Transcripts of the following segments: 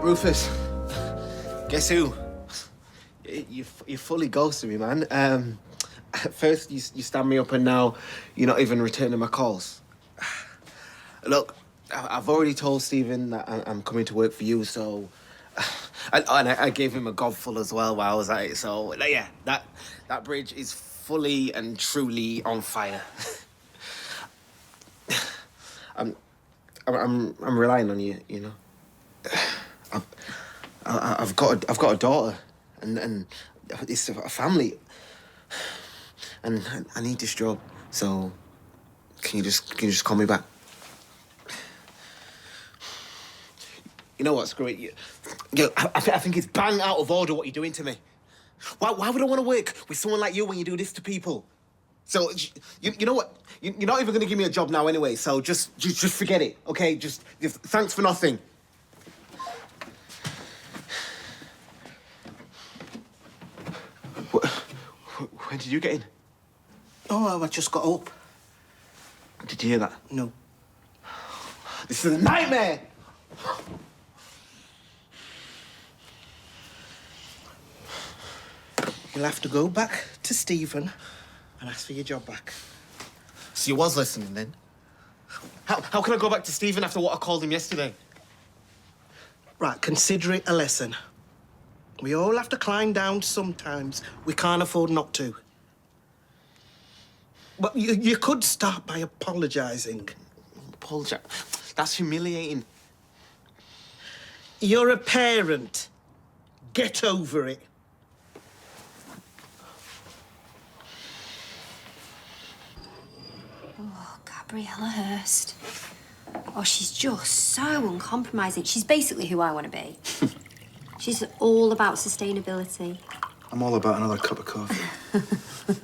Rufus, guess who? You fully ghosted me, man. At first, you stand me up, and now you're not even returning my calls. Look, I've already told Stephen that I'm coming to work for you, so... And I gave him a gobful as well while I was at it, so, yeah, that bridge is fully and truly on fire. I'm relying on you, you know. I've got a daughter, and it's a family, and I need this job. So, can you just call me back? You know what? Screw it. I think it's bang out of order what you're doing to me. Why would I want to work with someone like you when you do this to people? So, you know what? You're not even going to give me a job now anyway, so just forget it, okay? Just thanks for nothing. When did you get in? Oh, I just got up. Did you hear that? No. This is a nightmare! You'll have to go back to Stephen and ask for your job back. So you was listening then? How can I go back to Stephen after what I called him yesterday? Right, consider it a lesson. We all have to climb down sometimes. We can't afford not to. But you could start by apologising. Apologise? That's humiliating. You're a parent. Get over it. Oh, Gabriella Hurst. Oh, she's just so uncompromising. She's basically who I want to be. She's all about sustainability. I'm all about another cup of coffee.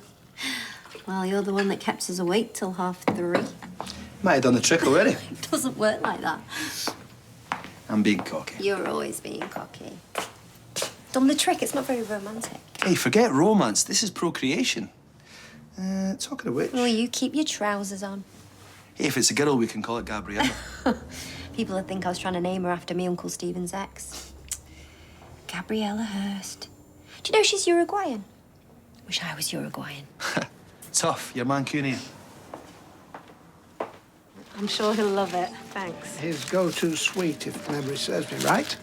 Well, you're the one that kept us awake till 3:30. Might have done the trick already. It doesn't work like that. I'm being cocky. You're always being cocky. Done the trick. It's not very romantic. Hey, forget romance. This is procreation. Talking of which... Well, you keep your trousers on. Hey, if it's a girl, we can call it Gabriella. People would think I was trying to name her after me Uncle Stephen's ex. Gabriella Hurst. Do you know she's Uruguayan? Wish I was Uruguayan. Tough. You're Mancunian. I'm sure he'll love it. Thanks. His go-to sweet, if memory serves me right.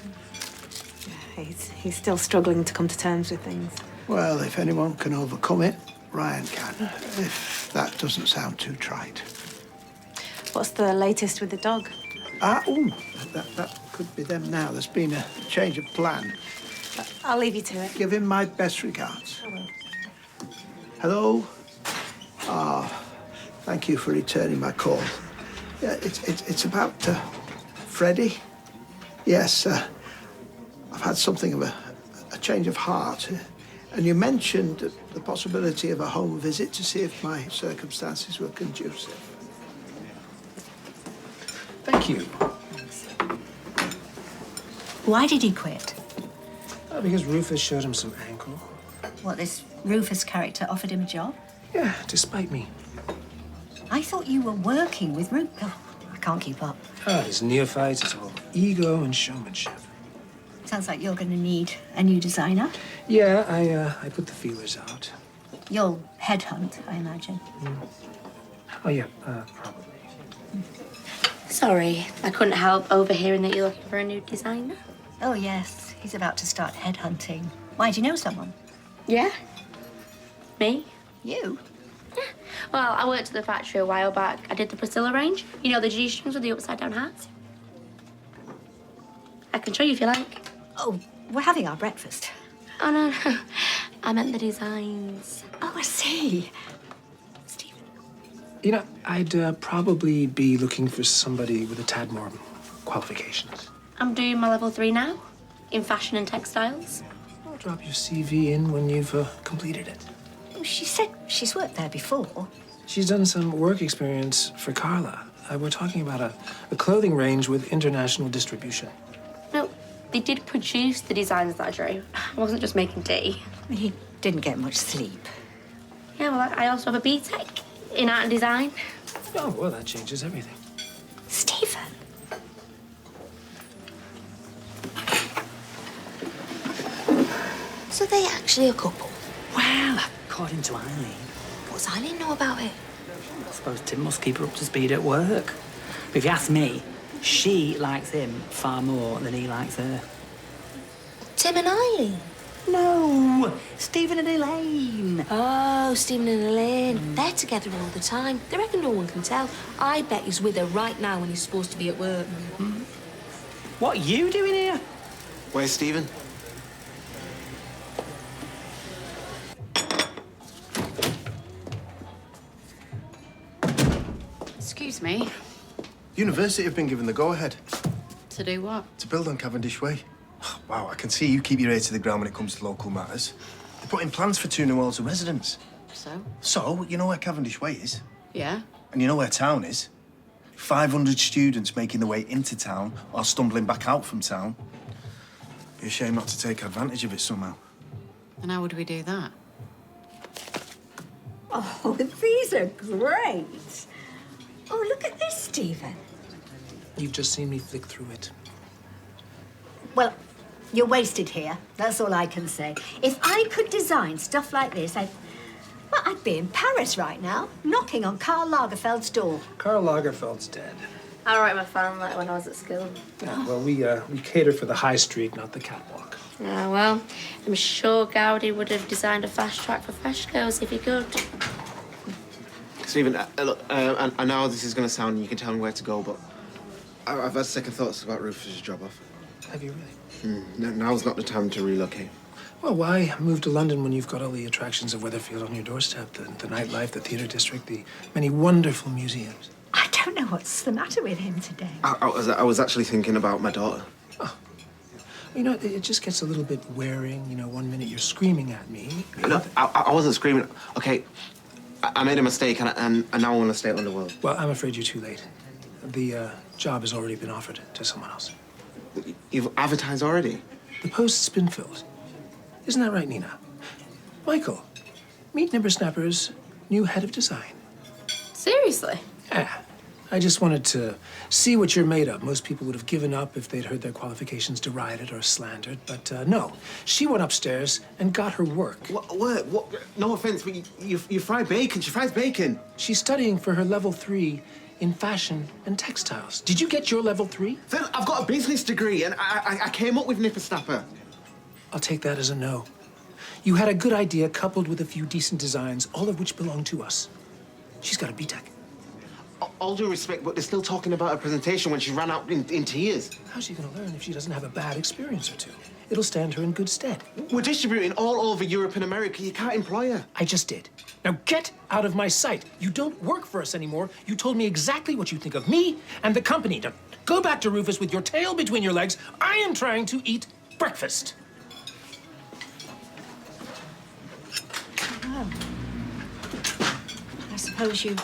He's still struggling to come to terms with things. Well, if anyone can overcome it, Ryan can. If that doesn't sound too trite. What's the latest with the dog? That could be them now. There's been a change of plan. I'll leave you to it. Give him my best regards. I will. Hello? Thank you for returning my call. Yeah, it's about Freddie. Yes, I've had something of a change of heart. And you mentioned the possibility of a home visit to see if my circumstances were conducive. Thank you. Why did he quit? Because Rufus showed him some ankle. What, this Rufus character offered him a job? Yeah, despite me. I thought you were working with Rufus. Oh, I can't keep up. He's neophyte. It's all ego and showmanship. Sounds like you're going to need a new designer. Yeah, I put the feelers out. You'll headhunt, I imagine. Oh, yeah, probably. Sorry, I couldn't help overhearing that you're looking for a new designer. Oh, yes. He's about to start headhunting. Why, do you know someone? Yeah? Me? You? Yeah. Well, I worked at the factory a while back. I did the Priscilla range. You know, the G-strings with the upside-down hats? I can show you if you like. Oh, we're having our breakfast. Oh, no. I meant the designs. Oh, I see. Stephen. You know, I'd probably be looking for somebody with a tad more qualifications. I'm doing my level 3 now, in fashion and textiles. I'll drop your CV in when you've completed it. Oh, she said she's worked there before. She's done some work experience for Carla. We're talking about a clothing range with international distribution. No, they did produce the designs that I drew. I wasn't just making tea. He didn't get much sleep. Yeah, well, I also have a B.Tech in art and design. Oh, well, that changes everything. Stephen. they actually a couple? Well, according to Eileen, What's Eileen know about it? I suppose Tim must keep her up to speed at work. But if you ask me, she likes him far more than he likes her. Tim and Eileen? No, Stephen and Elaine. Oh, Stephen and Elaine. They're together all the time. They reckon no one can tell. I bet he's with her right now when he's supposed to be at work. What are you doing here? Where's Stephen? Excuse me. University have been given the go-ahead To do what? to build on Cavendish Way. Wow, I can see you keep your ear to the ground when it comes to local matters. They're putting plans for 2 new halls of residence. So? So, you know where Cavendish Way is? Yeah. And you know where town is? 500 students making their way into town or stumbling back out from town. Be a shame not to take advantage of it somehow. And how would we do that? Oh, these are great. Oh, look at this, Stephen. You've just seen me flick through it. Well, you're wasted here. That's all I can say. If I could design stuff like this, I'd be in Paris right now, knocking on Karl Lagerfeld's door. Karl Lagerfeld's dead. I write my fan like when I was at school. Yeah, well, we cater for the high street, not the catwalk. Ah, well, I'm sure Gaudi would have designed a fast track for frescoes if he could. Stephen, look, I know this is going to sound, and you can tell me where to go, but I've had second thoughts about Rufus's job offer. Have you really? Now's not the time to relocate. Well, why move to London when you've got all the attractions of Weatherfield on your doorstep? The nightlife, the theatre district, the many wonderful museums. I don't know what's the matter with him today. I was actually thinking about my daughter. You know, it just gets a little bit wearing. You know, 1 minute you're screaming at me. Look, I wasn't screaming. Okay, I made a mistake, and now I want to stay on the world. Well, I'm afraid you're too late. The job has already been offered to someone else. You've advertised already? The post's been filled. Isn't that right, Nina? Michael, meet Nippersnapper's new head of design. Seriously? Yeah. I just wanted to see what you're made of. Most people would have given up if they'd heard their qualifications derided or slandered. But no, she went upstairs and got her work. What? No offense, but you fry bacon. She fries bacon. She's studying for her level 3 in fashion and textiles. Did you get your level 3? Phil, I've got a business degree, and I came up with Nippersnapper. I'll take that as a no. You had a good idea coupled with a few decent designs, all of which belong to us. She's got a BTEC. All due respect, but they're still talking about her presentation when she ran out in tears. How's she gonna learn if she doesn't have a bad experience or two? It'll stand her in good stead. We're distributing all over Europe and America. You can't employ her. I just did. Now get out of my sight. You don't work for us anymore. You told me exactly what you think of me and the company. Now go back to Rufus with your tail between your legs. I am trying to eat breakfast. Oh. I suppose you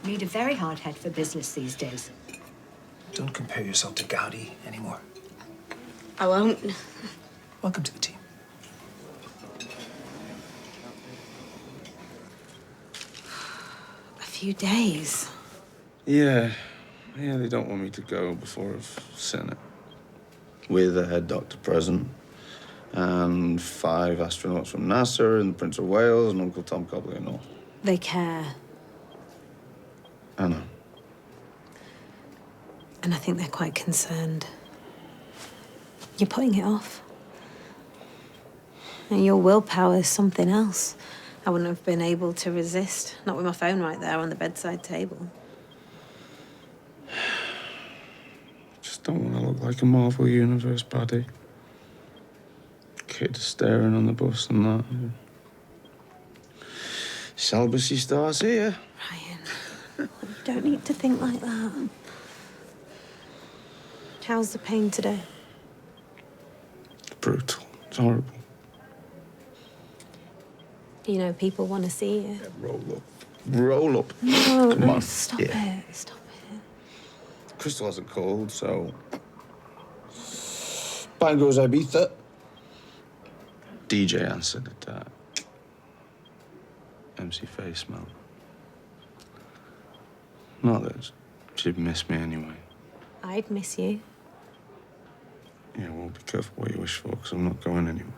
need a very hard head for business these days. Don't compare yourself to Gaudi anymore. I won't. Welcome to the team. A few days. Yeah, they don't want me to go before I've seen it. With a head doctor present, and 5 astronauts from NASA, and the Prince of Wales, and Uncle Tom Cobley and all. They care. I know. And I think they're quite concerned. You're putting it off. And your willpower is something else. I wouldn't have been able to resist, not with my phone right there on the bedside table. Just don't want to look like a Marvel Universe baddie. Kid staring on the bus and that. Celibacy starts here. Ryan, you don't need to think like that. How's the pain today? Brutal. It's horrible. You know, people want to see you. Yeah, roll up. Roll up. No, Come on. Stop Yeah. it. Stop it. Crystal has a cold, so... Bang goes Ibiza. DJ answered at that. MC face smell. Not that she'd miss me anyway. I'd miss you. Yeah, well, be careful what you wish for, because I'm not going anywhere.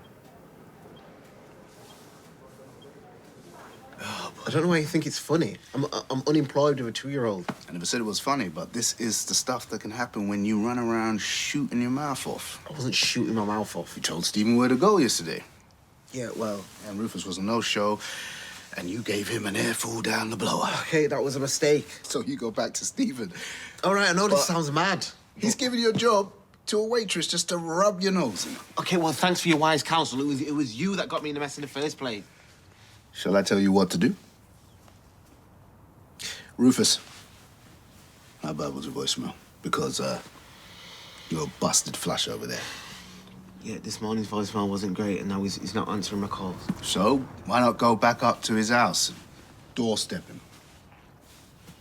I don't know why you think it's funny. I'm unemployed with a 2-year-old. I never said it was funny, but this is the stuff that can happen when you run around shooting your mouth off. I wasn't shooting my mouth off. You told Stephen where to go yesterday. Yeah, well... And Rufus was a no-show, and you gave him an airful down the blower. Okay, that was a mistake. So you go back to Stephen. All right, I know this sounds mad. He's giving you a job to a waitress just to rub your nose in. Okay, well, thanks for your wise counsel. It was you that got me in the mess in the first place. Shall I tell you what to do? Rufus, how bad was your voicemail? Because, you're a busted flush over there. Yeah, this morning's voicemail wasn't great, and now he's not answering my calls. So, why not go back up to his house and doorstep him?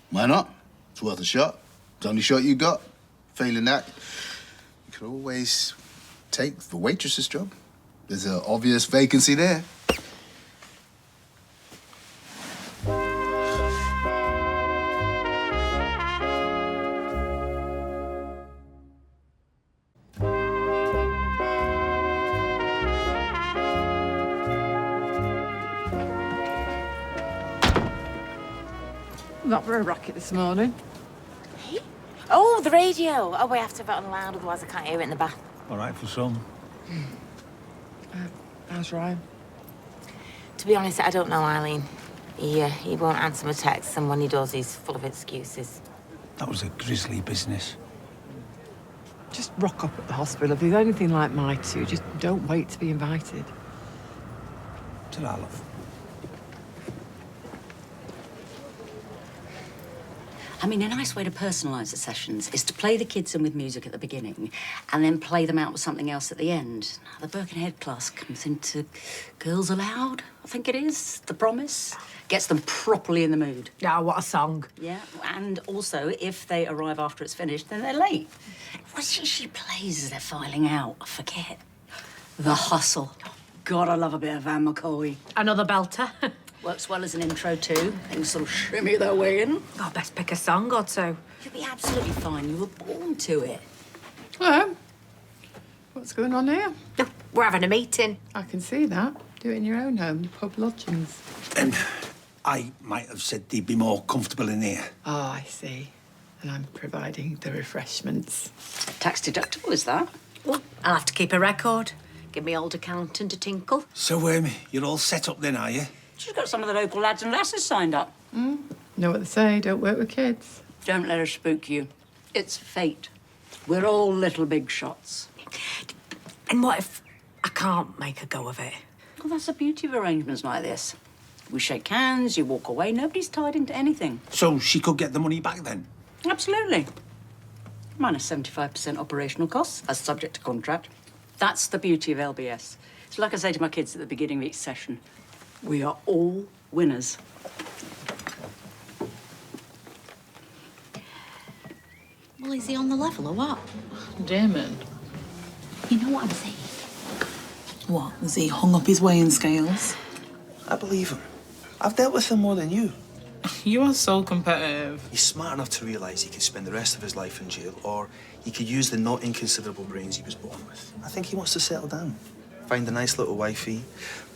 Why not? It's worth a shot. It's the only shot you got. Failing that, you could always take the waitress's job. There's an obvious vacancy there. Not very racket this morning. Oh, the radio. Oh, we have to have it on loud, otherwise I can't hear it in the bath. All right for some. How's Ryan? To be honest, I don't know, Eileen. He won't answer my texts, and when he does, he's full of excuses. That was a grisly business. Just rock up at the hospital. If there's anything like my two, just don't wait to be invited. Ta-ra, love. I mean, a nice way to personalise the sessions is to play the kids in with music at the beginning and then play them out with something else at the end. Now, the Birkenhead class comes into Girls Aloud, I think it is, The Promise. Gets them properly in the mood. Ah, what a song. Yeah, and also, if they arrive after it's finished, then they're late. What is it she plays as they're filing out? I forget. The Hustle. God, I love a bit of Van McCoy. Another belter. Works well as an intro, too. Things sort of shimmy their way in. Oh, best pick a song or two. You'll be absolutely fine. You were born to it. Oh, what's going on here? No, we're having a meeting. I can see that. Do it in your own home, your pub lodgings. I might have said they'd be more comfortable in here. Oh, I see. And I'm providing the refreshments. Tax deductible, is that? Well, I'll have to keep a record. Give me old accountant a tinkle. So, you're all set up then, are you? She's got some of the local lads and lasses signed up. Know what they say, don't work with kids. Don't let her spook you. It's fate. We're all little big shots. And what if I can't make a go of it? Well, that's the beauty of arrangements like this. We shake hands, you walk away, nobody's tied into anything. So she could get the money back then? Absolutely. Minus 75% operational costs, as subject to contract. That's the beauty of LBS. It's like I say to my kids at the beginning of each session. We are all winners. Well, is he on the level or what? Damon. You know what I'm saying? What? Has he hung up his weighing scales? I believe him. I've dealt with him more than you. You are so competitive. He's smart enough to realise he could spend the rest of his life in jail, or he could use the not inconsiderable brains he was born with. I think he wants to settle down. Find a nice little wifey,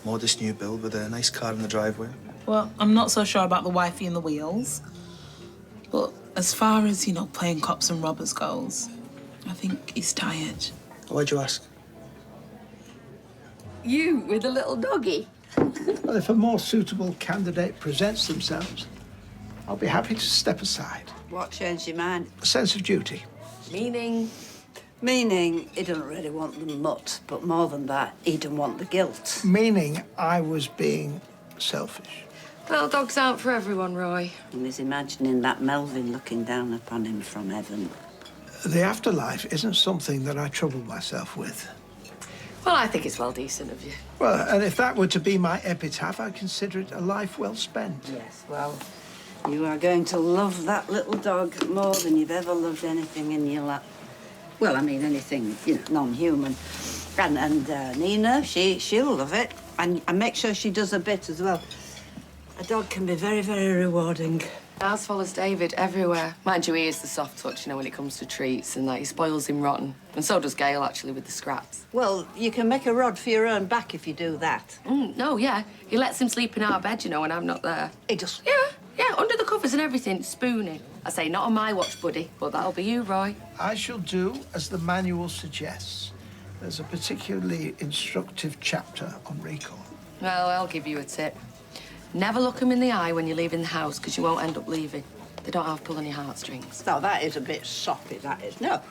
modest new build with a nice car in the driveway. Well, I'm not so sure about the wifey and the wheels. But as far as, playing cops and robbers goes, I think he's tired. Why'd you ask? You with a little doggy? Well, if a more suitable candidate presents themselves, I'll be happy to step aside. What changed your mind? A sense of duty. Meaning? Meaning he doesn't really want the mutt, but more than that, he doesn't want the guilt. Meaning I was being selfish. Little dogs aren't for everyone, Roy. And he's imagining that Melvin looking down upon him from heaven. The afterlife isn't something that I trouble myself with. Well, I think it's well decent of you. Well, and if that were to be my epitaph, I'd consider it a life well spent. Yes, well, you are going to love that little dog more than you've ever loved anything in your life. Well, I mean, anything, non-human. And Nina, she'll love it. And make sure she does a bit as well. A dog can be very, very rewarding. As follows David everywhere. Mind you, he is the soft touch, you know, when it comes to treats, and he spoils him rotten. And so does Gail, actually, with the scraps. Well, you can make a rod for your own back if you do that. No, yeah. He lets him sleep in our bed, you know, when I'm not there. He just... Yeah, under the covers and everything, spooning. I say, not on my watch, buddy, but that'll be you, Roy. I shall do as the manual suggests. There's a particularly instructive chapter on recall. Well, I'll give you a tip. Never look them in the eye when you're leaving the house, because you won't end up leaving. They don't have pull on your heartstrings. Now, that is a bit soppy, that is. No.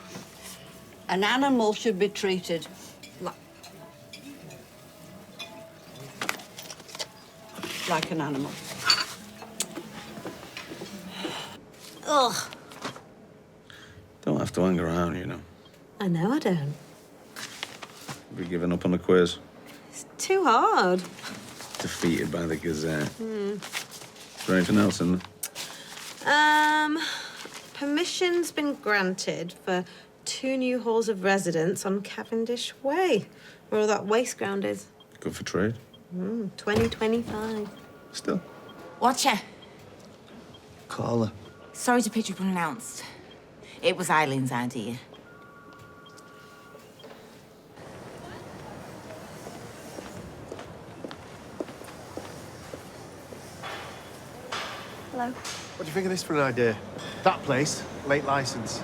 An animal should be treated like an animal. Ugh. Don't have to hang around, you know. I know I don't. Have you given up on the quiz? It's too hard. Defeated by the Gazette. Hmm. Is there anything else in there? Permission's been granted for 2 new halls of residence on Cavendish Way, where all that waste ground is. Good for trade. 2025. Still. Watch her. Call her. Sorry to picture pronounced. It was Eileen's idea. Hello. What do you think of this for an idea? That place, late license.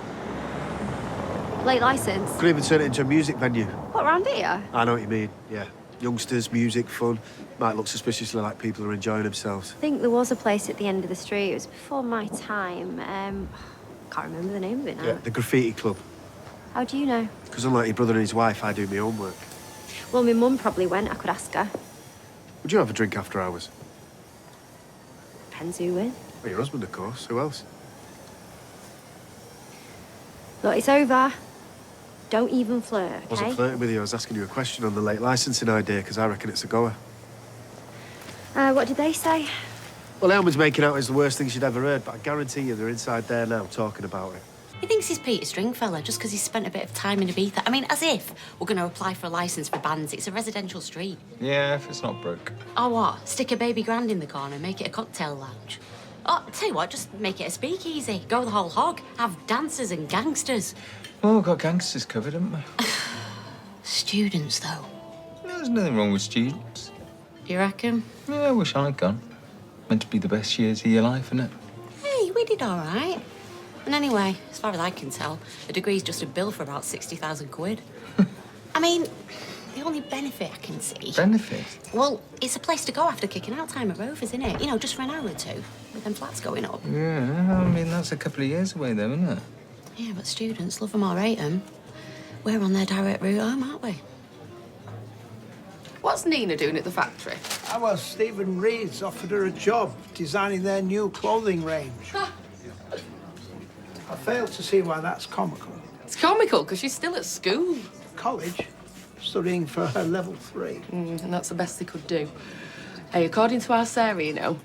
Late licence? Could even turn it into a music venue. What, round here? I know what you mean, yeah. Youngsters, music, fun. Might look suspiciously like people are enjoying themselves. I think there was a place at the end of the street. It was before my time. Can't remember the name of it now. Yeah, the graffiti club. How do you know? Because unlike your brother and his wife, I do my own work. Well, my mum probably went. I could ask her. Would you have a drink after hours? Depends who with. Well, your husband, of course. Who else? Look, it's over. Don't even flirt, okay? I wasn't flirting with you. I was asking you a question on the late licensing idea, because I reckon it's a goer. What did they say? Well, Elman's making out it's the worst thing she'd ever heard, but I guarantee you they're inside there now talking about it. He thinks he's Peter Stringfellow just because he's spent a bit of time in Ibiza. I mean, as if we're going to apply for a licence for bands. It's a residential street. Yeah, if it's not broke. Oh, what? Stick a baby grand in the corner and make it a cocktail lounge. Oh, tell you what, just make it a speakeasy. Go the whole hog. Have dancers and gangsters. Oh, we've got gangsters covered, haven't we? Students, though. There's nothing wrong with students. You reckon? Yeah, I wish I'd gone. Meant to be the best years of your life, isn't it? Hey, we did all right. And anyway, as far as I can tell, a degree's just a bill for about 60,000 quid. I mean, the only benefit I can see... Benefit? Well, it's a place to go after kicking out time at Rovers, isn't it? You know, just for an hour or two, with them flats going up. Yeah, I mean, that's a couple of years away, though, isn't it? Yeah, but students, love them or hate them, we're on their direct route home, aren't we? What's Nina doing at the factory? Well, Stephen Reed's offered her a job designing their new clothing range. I fail to see why that's comical. It's comical because she's still at school. College, studying for her level 3. And that's the best they could do. Hey, according to our Sarah, you know,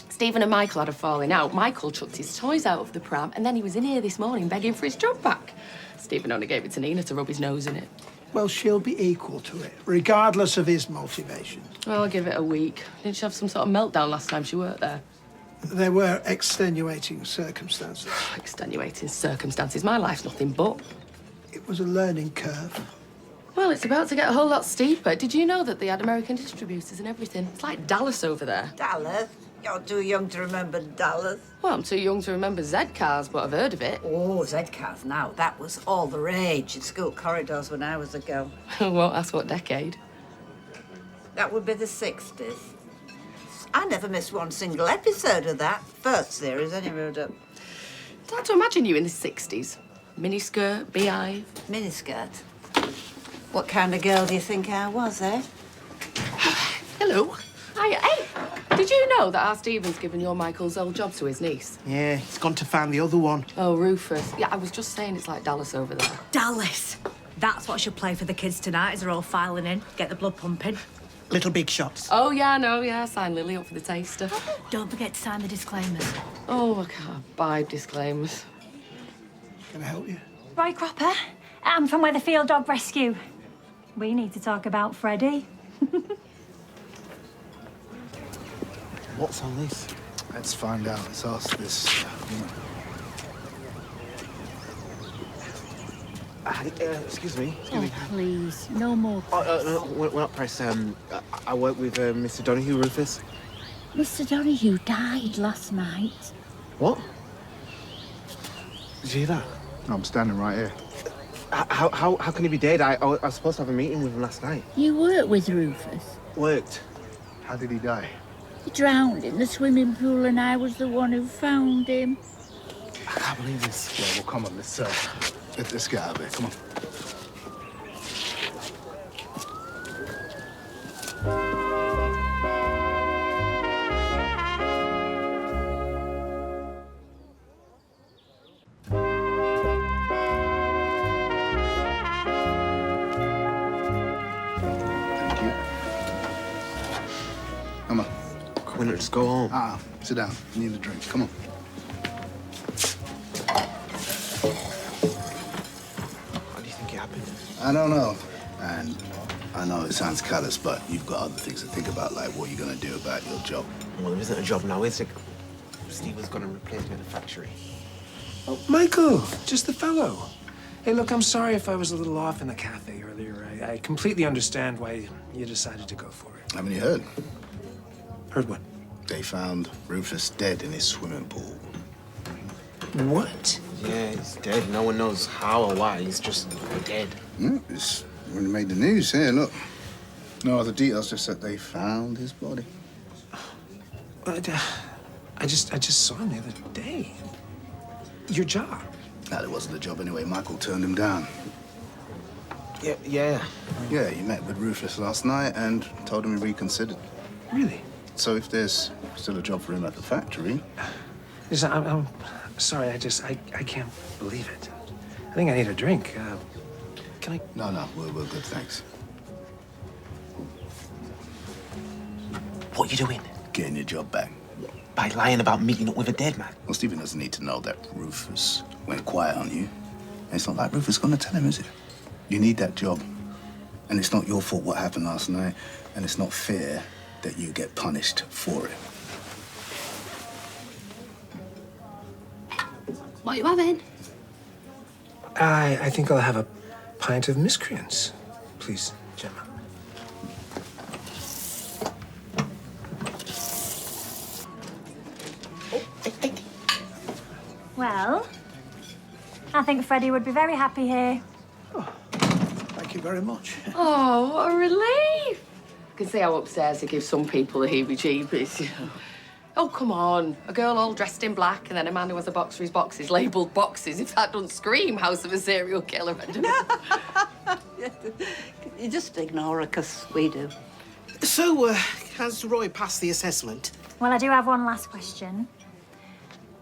Stephen and Michael had a falling out. Michael chucked his toys out of the pram, and then he was in here this morning begging for his job back. Stephen only gave it to Nina to rub his nose in it. Well, she'll be equal to it, regardless of his motivations. Well, I'll give it a week. Didn't she have some sort of meltdown last time she worked there? There were extenuating circumstances. Extenuating circumstances? My life's nothing but. It was a learning curve. Well, it's about to get a whole lot steeper. Did you know that they had American distributors and everything? It's like Dallas over there. Dallas? You're too young to remember Dallas. Well, I'm too young to remember Z-cars, but I've heard of it. Oh, Z-cars now. That was all the rage in school corridors when I was a girl. Won't ask what decade. That would be the 60s. I never missed one single episode of that. First series, anyway. It's hard to imagine you in the 60s. Miniskirt, beehive. Miniskirt? What kind of girl do you think I was, eh? Hello. Hiya. Hey, did you know that our Stephen's given your Michael's old job to his niece? Yeah, he's gone to find the other one. Oh, Rufus. Yeah, I was just saying it's like Dallas over there. Dallas! That's what she'll play for the kids tonight as they're all filing in. Get the blood pumping. Little Big Shots. Oh, yeah, I know, yeah. Sign Lily up for the taster. Don't forget to sign the disclaimers. Oh, I can't buy disclaimers. Can I help you? Roy Cropper. I'm from Weatherfield Dog Rescue. We need to talk about Freddie. What's on this? Let's find out. Let's ask this woman. Excuse me. Oh, please, no more. No, we're not pressed. I work with Mr. Donahue, Rufus. Mr. Donahue died last night. What? Did you hear that? I'm standing right here. How can he be dead? I was supposed to have a meeting with him last night. You work with Rufus. Worked. How did he die? He drowned in the swimming pool and I was the one who found him. I can't believe this. Yeah, well, come on, let's get out of here. Come on. Thank you. Come on. Can we not just go home? Sit down. You need a drink. Come on. How do you think it happened? I don't know. And I know it sounds callous, but you've got other things to think about, like what you're going to do about your job. Well, there isn't a job now, is it? Steve was going to replace me in the factory. Oh, Michael, just the fellow. Hey, look, I'm sorry if I was a little off in the cafe earlier. I completely understand why you decided to go for it. Haven't you heard? Heard what? They found Rufus dead in his swimming pool. What? Yeah, he's dead. No one knows how or why. He's just dead. It's when it made the news here, look. No other details, just that they found his body. I just saw him the other day. Your job. Nah, it wasn't a job anyway. Michael turned him down. Yeah. Yeah, he met with Rufus last night and told him he reconsidered. Really? So if there's still a job for him at the factory... Listen, I'm sorry, I can't believe it. I think I need a drink. Can I... No, we're good, thanks. What are you doing? Getting your job back. By lying about meeting up with a dead man? Well, Stephen doesn't need to know that Rufus went quiet on you. And it's not like Rufus gonna tell him, is it? You need that job. And it's not your fault what happened last night. And it's not fair that you get punished for it. What are you having? I think I'll have a pint of miscreants. Please, Gemma. Well, I think Freddie would be very happy here. Thank you very much. Oh, what a relief. I can see how upstairs it gives some people the heebie-jeebies. Oh, come on. A girl all dressed in black and then a man who has a box for his boxes, labelled boxes. If that doesn't scream House of a Serial Killer, I don't know. You just ignore her, because we do. So, has Roy passed the assessment? Well, I do have one last question.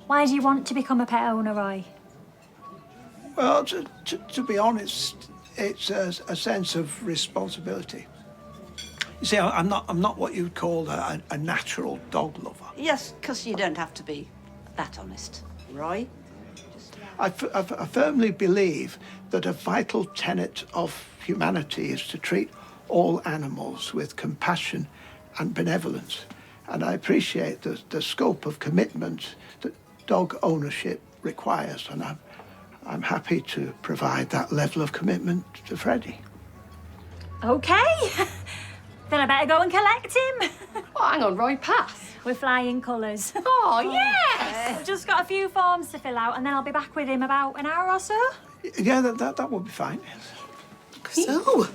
Why do you want to become a pet owner, Roy? Well, to be honest, it's a sense of responsibility. You see, I'm not what you'd call a natural dog lover. Yes, because you don't have to be that honest. Roy? I firmly believe that a vital tenet of humanity is to treat all animals with compassion and benevolence. And I appreciate the scope of commitment that dog ownership requires. And I'm happy to provide that level of commitment to Freddie. OK. Then I better go and collect him. Oh, hang on, Roy passed. With flying colours. Oh, yes! I've just got a few forms to fill out and then I'll be back with him about an hour or so. Yeah, that would be fine. So,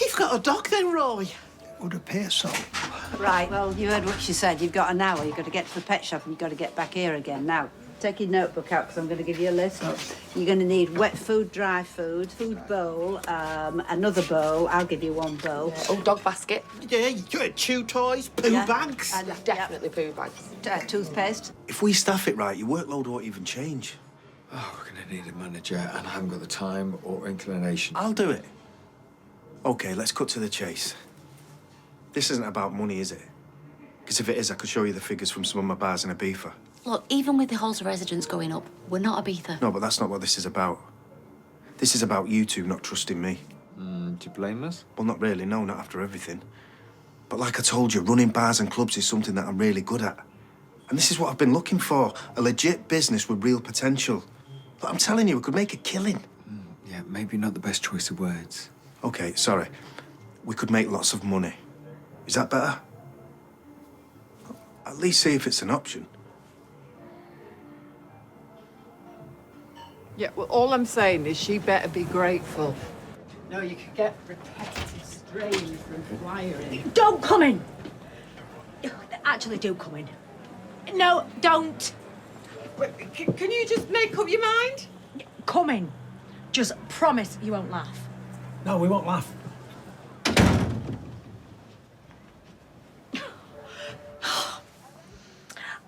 you've got a dog then, Roy? It would appear so. Right, well, you heard what she said. You've got an hour. You've got to get to the pet shop and you've got to get back here again. Now, take your notebook out because I'm going to give you a list. You're going to need wet food, dry food, food bowl, another bowl. I'll give you one bowl. Oh, dog basket. Yeah, you got chew toys, poo bags. And, Definitely poo bags. Toothpaste. If we staff it right, your workload won't even change. Oh, we're going to need a manager, and I haven't got the time or inclination. I'll do it. OK, let's cut to the chase. This isn't about money, is it? Because if it is, I could show you the figures from some of my bars in Ibiza. Look, even with the halls of residence going up, we're not Ibiza. No, but that's not what this is about. This is about you two not trusting me. Do you blame us? Well, not really, no, not after everything. But like I told you, running bars and clubs is something that I'm really good at. And this is what I've been looking for, a legit business with real potential. But I'm telling you, we could make a killing. Yeah, maybe not the best choice of words. Okay, sorry. We could make lots of money. Is that better? At least see if it's an option. Yeah, well, all I'm saying is she better be grateful. No, you could get repetitive strain from flyering. Don't come in! Actually, do come in. No, don't. Can you just make up your mind? Come in. Just promise you won't laugh. No, we won't laugh.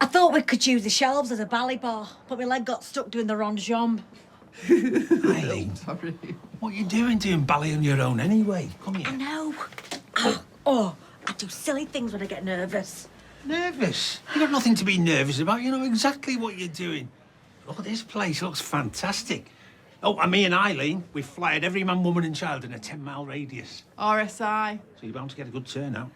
I thought we could use the shelves as a ballet bar, but my leg got stuck doing the ronde-jambe. Eileen, what are you doing ballet on your own anyway? Come here. I know. Oh, I do silly things when I get nervous. Nervous? You've got nothing to be nervous about. You know exactly what you're doing. Look at this place. It looks fantastic. Oh, and me and Eileen, we've flyed every man, woman and child in a 10-mile radius. RSI. So you're bound to get a good turnout.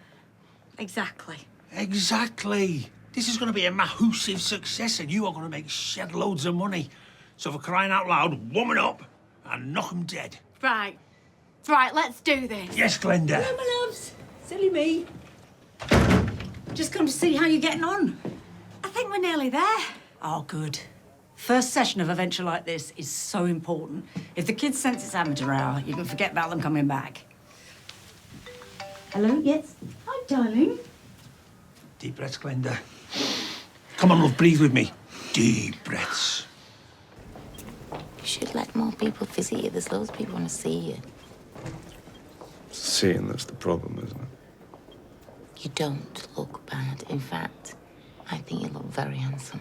Exactly. Exactly. This is going to be a massive success and you are going to make shed loads of money. So for crying out loud, woman up and knock 'em dead. Right. Right, let's do this. Yes, Glenda. Hello, my loves. Silly me. Just come to see how you're getting on. I think we're nearly there. Oh, good. First session of a venture like this is so important. If the kids sense it's amateur hour, you can forget about them coming back. Hello, yes? Hi, darling. Deep breaths, Glenda. Come on, love, breathe with me. Deep breaths. You should let more people visit you. There's loads of people want to see you. Seeing that's the problem, isn't it? You don't look bad. In fact, I think you look very handsome.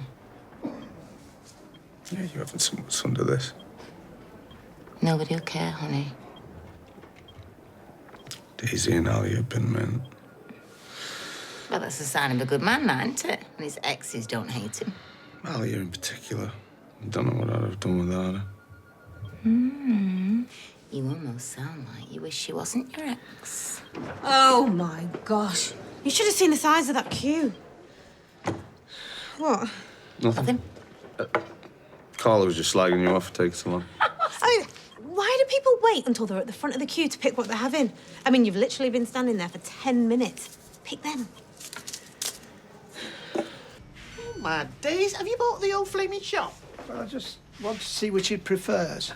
Yeah, you haven't seen what's under this. Nobody will care, honey. Daisy and Ali have been meant. Well, that's a sign of a good man, that, isn't it? And his exes don't hate him. Ali in particular. I don't know what I'd have done without her. You almost sound like you wish she wasn't your ex. Oh, my gosh. You should have seen the size of that queue. What? Nothing. Carla was just slagging you off for taking so long. I mean, why do people wait until they're at the front of the queue to pick what they're having? I mean, you've literally been standing there for 10 minutes. Pick them. Oh, my days. Have you bought the old flaming shop? Well, I just want to see which he prefers.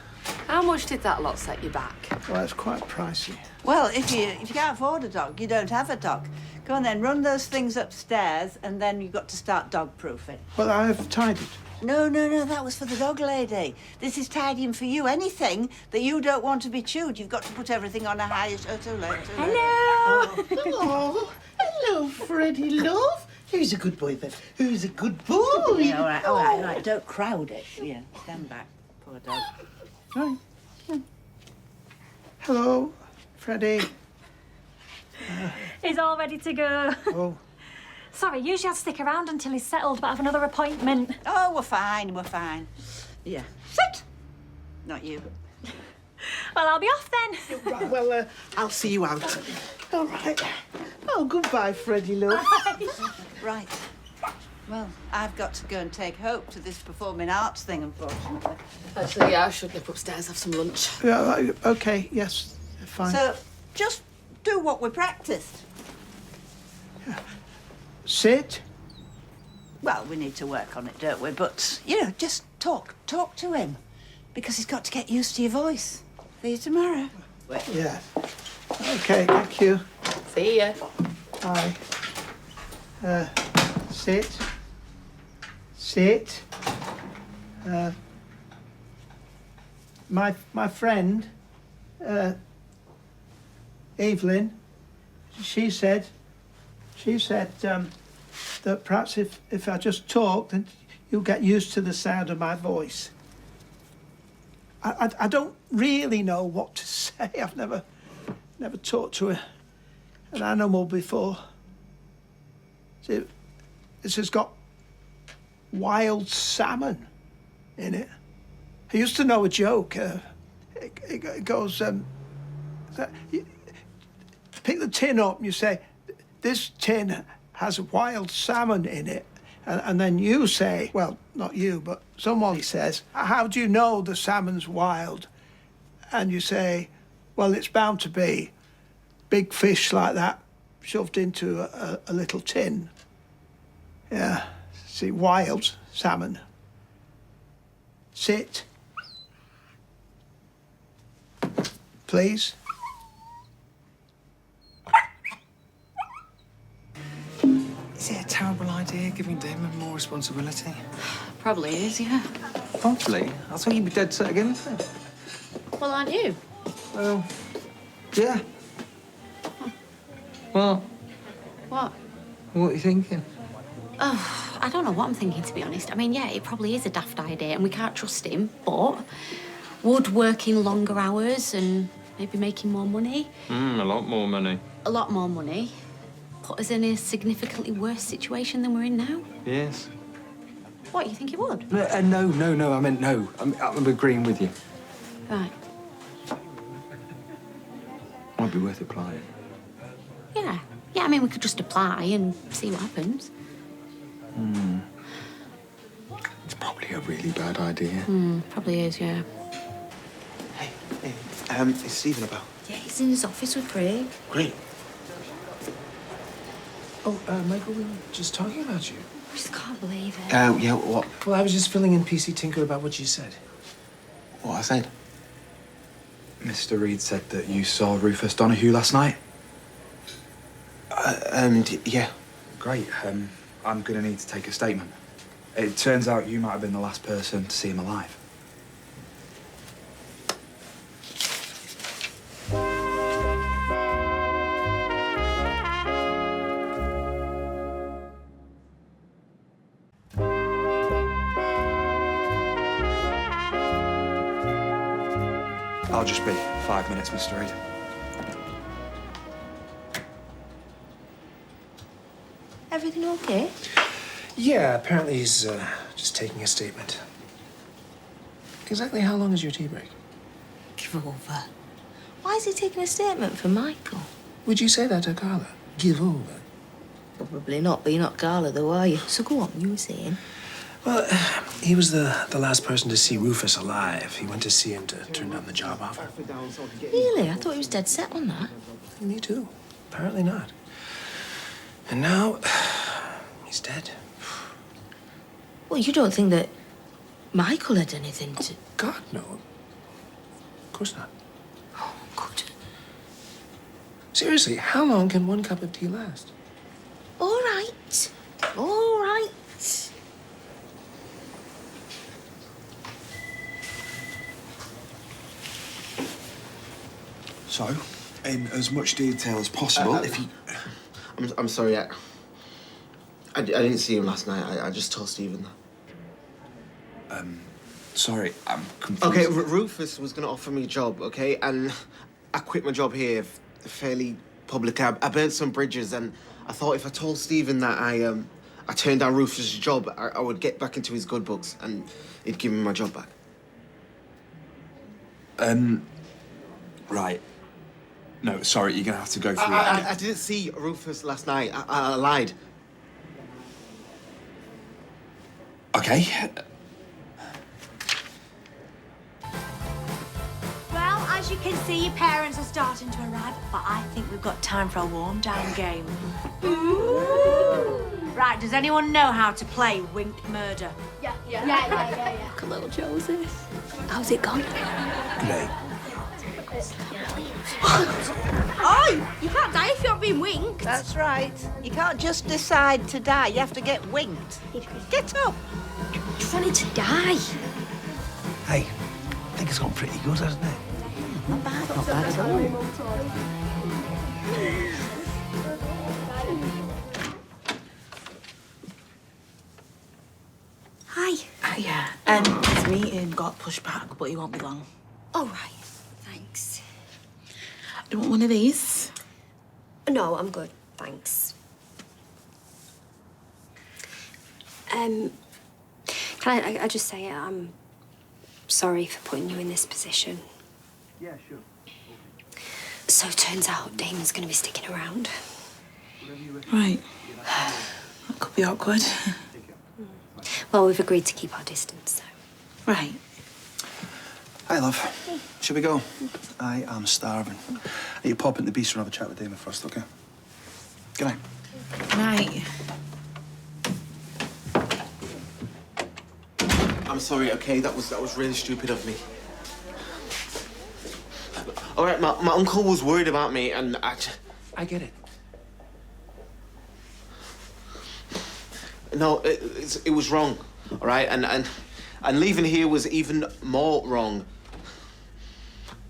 How much did that lot set you back? Well, it's quite pricey. Well, if you can't afford a dog, you don't have a dog. Go on then, run those things upstairs, and then you've got to start dog-proofing. Well, I've tidied. No, that was for the dog lady. This is tidying for you. Anything that you don't want to be chewed, you've got to put everything on a higher... Oh, too late. Hello. Oh, hello, Freddie, love. Who's a good boy, then? Who's a good boy? Yeah, all right. Don't crowd it. Yeah, stand back. Poor dog. Right. Hello, Freddie. He's all ready to go. Oh. Sorry, usually I'd stick around until he's settled, but I have another appointment. Oh, we're fine. Yeah. Sit! Not you. Well, I'll be off then. Well, I'll see you out. All right. Oh, goodbye, Freddie, love. Right. Well, I've got to go and take Hope to this performing arts thing, unfortunately. Actually, yeah, I should nip upstairs, have some lunch. Yeah, okay, yes, fine. So, just do what we practiced. Sit. Well, we need to work on it, don't we? But, you know, just talk to him. Because he's got to get used to your voice. See you tomorrow. Yeah. Okay, thank you. See ya. Bye. Sit. Sit. My friend, Evelyn, she said that perhaps if I just talk, then you'll get used to the sound of my voice. I don't really know what to say. I've never talked to an animal before. See, this has got wild salmon in it. I used to know a joke. It goes, you pick the tin up and you say, this tin has wild salmon in it. And then you say, well, not you, but someone says, how do you know the salmon's wild? And you say, well, it's bound to be big fish like that shoved into a little tin. Yeah, see, wild salmon. Sit. Please. Is it a terrible idea giving Damon more responsibility? Probably is, yeah. Probably. I thought you'd be dead set against it. Well, aren't you? Well, yeah. What? What? What are you thinking? Oh, I don't know what I'm thinking, to be honest. I mean, yeah, it probably is a daft idea and we can't trust him, but would working longer hours and maybe making more money, A lot more money. a lot more money, put us in a significantly worse situation than we're in now? Yes. What, you think it would? No, I meant no. I'm agreeing with you. Right. Might be worth applying. Yeah. Yeah, I mean, we could just apply and see what happens. It's probably a really bad idea. Probably is, yeah. Is Stephen about? Yeah, he's in his office with Craig. Great. Oh, Michael, we were just talking about you. I just can't believe it. Yeah, what? Well, I was just filling in PC Tinker about what you said. What I said? Mr. Reed said that you saw Rufus Donahue last night. Yeah. Great. I'm gonna need to take a statement. It turns out you might have been the last person to see him alive. I'll just be 5 minutes, Mr. Reed. Everything okay? Yeah, apparently he's just taking a statement. Exactly how long is your tea break? Give over. Why is he taking a statement from Michael? Would you say that to Carla? Give over. Probably not, but you're not Carla, though, are you? So go on, you were saying. Well, he was the last person to see Rufus alive. He went to see him to turn down the job offer. Really? I thought he was dead set on that. Me too. Apparently not. And now, he's dead. Well, you don't think that Michael had anything to... God, no. Of course not. Oh, good. Seriously, how long can one cup of tea last? All right. All right. So, in as much detail as possible, if you... I'm sorry, I didn't see him last night. I just told Stephen that. Sorry, I'm confused. Okay, Rufus was going to offer me a job, okay? And I quit my job here fairly publicly. I burnt some bridges, and I thought if I told Stephen that I turned down Rufus' job, I would get back into his good books, and he'd give me my job back. Right. No, sorry, you're going to have to go through I didn't see Rufus last night. I lied. Okay. Well, as you can see, your parents are starting to arrive, but I think we've got time for a warm-down game. Right, does anyone know how to play Winked Murder? Yeah. Look at little Joseph. How's it gone? Great. Oh, you can't die if you're being winked. That's right. You can't just decide to die. You have to get winked. Get up. You wanted to die. Hey, I think it's gone pretty good, hasn't it? Not bad. Not bad at all. Hi. Hiya. His meeting got pushed back, but he won't be long. All right. Thanks. Do you want one of these? No, I'm good, thanks. Can I just say I'm sorry for putting you in this position. Yeah, sure. So it turns out Damon's going to be sticking around. Right. That could be awkward. Well, we've agreed to keep our distance, so. Right. Hi, love. Shall we go? I am starving. You pop in the bistro and have a chat with Damon first, okay? Good night. Night. I'm sorry, okay? That was really stupid of me. All right, my uncle was worried about me, and I get it. No, it was wrong, all right? And leaving here was even more wrong.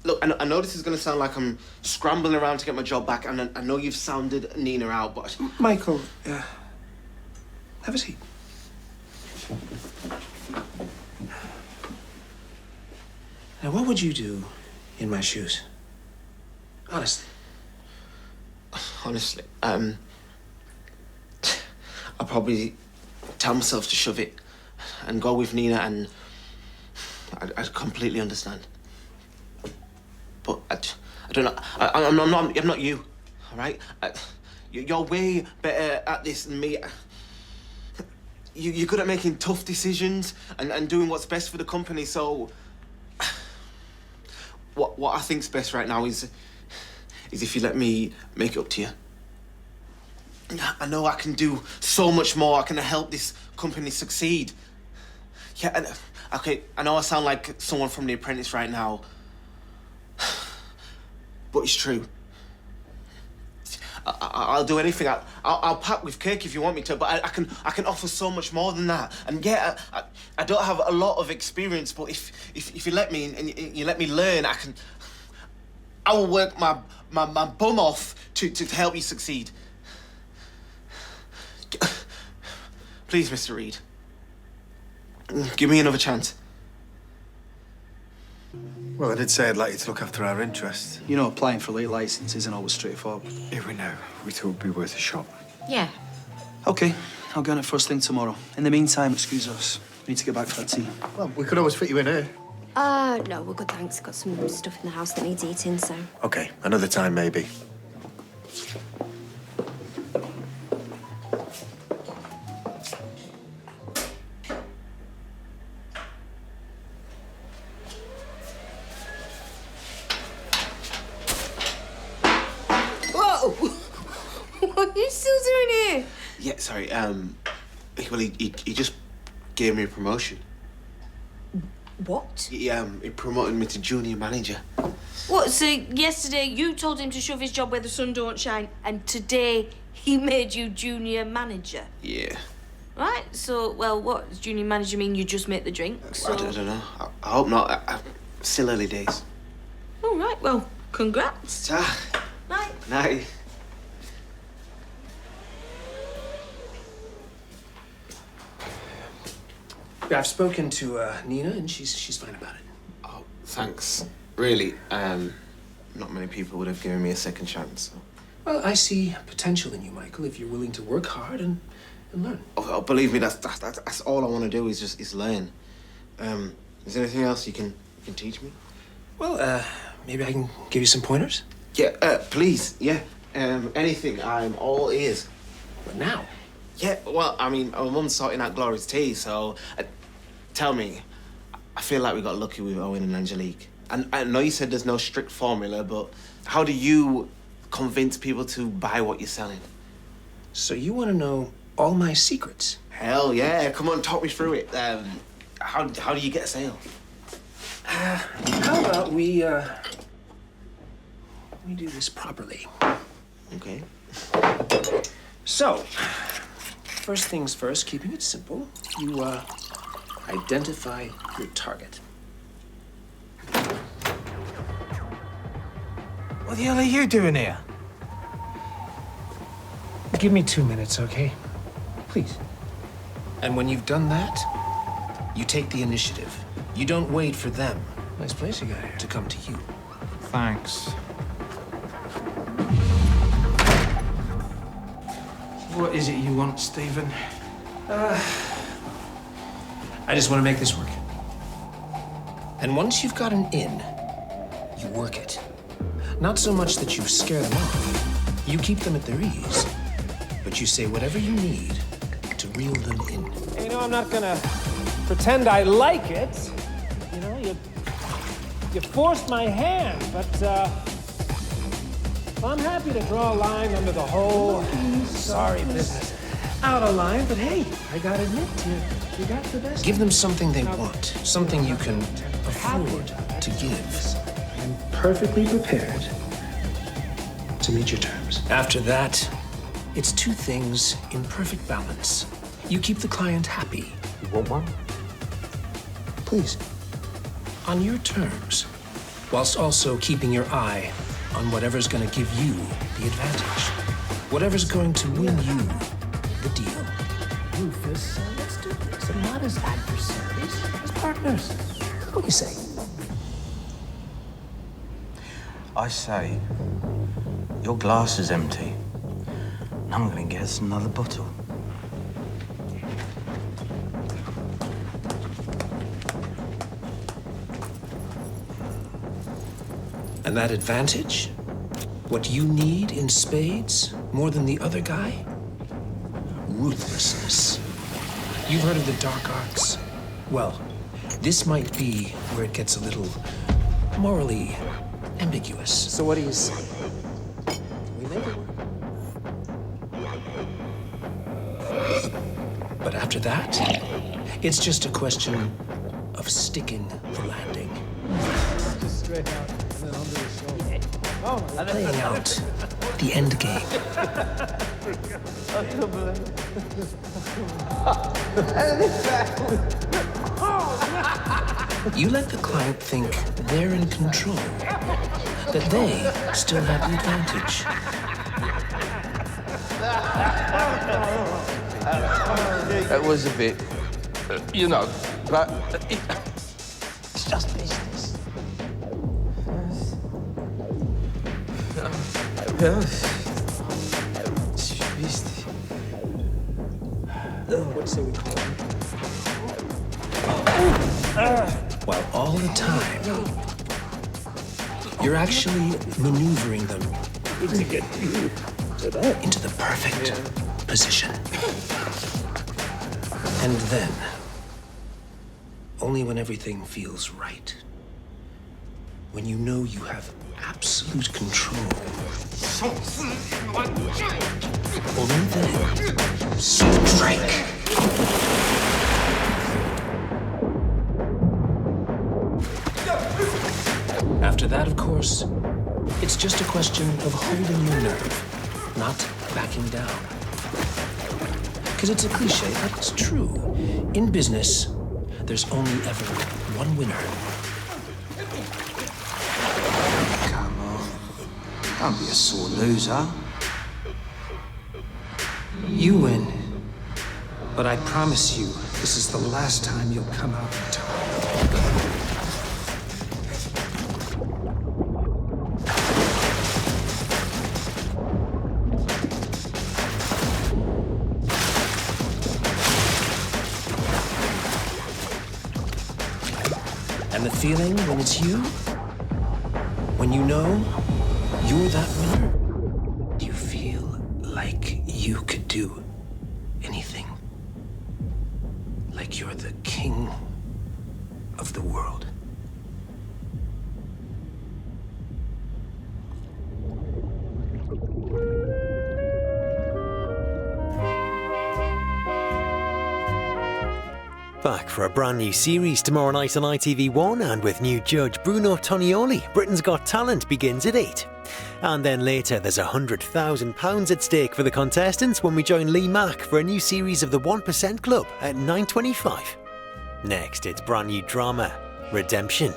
Look, I know this is going to sound like I'm scrambling around to get my job back, and I know you've sounded Nina out, but... Michael, have a seat. Now, what would you do in my shoes? Honestly. Honestly, I'd probably tell myself to shove it and go with Nina, and I'd completely understand. But I don't know. I'm not you, all right? You're way better at this than me. You're good at making tough decisions and doing what's best for the company. So, what I think's best right now is if you let me make it up to you. I know I can do so much more. I can help this company succeed. Yeah, and, okay, I know I sound like someone from The Apprentice right now, but it's true. I'll do anything. I'll pack with cake if you want me to, but I can offer so much more than that. And yeah, I don't have a lot of experience, but if you let me and you let me learn, I will work my bum off to help you succeed. Please, Mr. Reed, give me another chance. Well, I did say I'd like you to look after our interests. You know, applying for late license isn't always straightforward. Here we know. We thought it'd be worth a shot. Yeah. Okay, I'll go on it first thing tomorrow. In the meantime, excuse us. We need to get back for that tea. Well, we could always fit you in here. No, we're good, thanks. Got some stuff in the house that needs eating, so. Okay, another time maybe. Whoa! What are you still doing here? Yeah, sorry. Well, he just gave me a promotion. What? He promoted me to junior manager. What, so yesterday you told him to shove his job where the sun don't shine, and today he made you junior manager? Yeah. Right, so, well, what does junior manager mean? You just make the drinks? I don't know. I hope not. Still early days. All right, well, congrats. Ta. Night. Night. Yeah, I've spoken to Nina, and she's fine about it. Oh, thanks. Really, not many people would have given me a second chance. So. Well, I see potential in you, Michael, if you're willing to work hard and learn. Oh, believe me, that's all I want to do is learn. Is there anything else you can teach me? Well, maybe I can give you some pointers. Yeah, please. Yeah, anything. I'm all ears. But now? Yeah. Well, I mean, my mum's sorting out Glory's tea, so tell me. I feel like we got lucky with Owen and Angelique. And I know you said there's no strict formula, but how do you convince people to buy what you're selling? So you want to know all my secrets? Hell yeah! Come on, talk me through it. How do you get a sale? How about we do this properly? Okay. So, first things first, keeping it simple, you identify your target. What the hell are you doing here? Give me 2 minutes, okay? Please. And when you've done that, you take the initiative. You don't wait for them. Nice place you got here. To come to you. Thanks. What is it you want, Stephen? I just want to make this work. And once you've got an in, you work it. Not so much that you scare them off. You keep them at their ease. But you say whatever you need to reel them in. Hey, you know, I'm not gonna pretend I like it. You know, you forced my hand, but well, I'm happy to draw a line under the whole sorry business. Out of line, but hey, I gotta admit, you got the best. Give them something they want, something you can afford to give. I'm perfectly prepared to meet your terms. After that, it's two things in perfect balance. You keep the client happy. You want one? Please. On your terms, whilst also keeping your eye on whatever's going to give you the advantage. Whatever's going to win you the deal. Rufus, let's do this. And not as adversaries, as partners. What do you say? I say, your glass is empty. And I'm going to get us another bottle. And that advantage? What you need in spades more than the other guy? Ruthlessness. You've heard of the dark arts? Well, this might be where it gets a little morally ambiguous. So what do you say? We make it work. But after that, it's just a question of sticking the landing. Just straight out and then under the shoulder. Playing out the end game. You let the client think they're in control, that they still have the advantage. That was a bit, you know, but it's just business. What say we call it? While all the time, you're actually maneuvering them to get you into the perfect position. And then, only when everything feels right, when you know you have absolute control, only then, strike. After that, of course, it's just a question of holding your nerve, not backing down. Because it's a cliche, but it's true. In business, there's only ever one winner. Come on. Don't be a sore loser. You win. But I promise you, this is the last time you'll come out on top. And the feeling when it's you, when you know you're that winner, do you feel like you could do anything? Like you're the king of the world? Back for a brand new series tomorrow night on ITV1, and with new judge Bruno Tonioli, Britain's Got Talent begins at 8. And then later there's £100,000 at stake for the contestants when we join Lee Mack for a new series of the 1% Club at 9:25. Next, it's brand new drama, Redemption.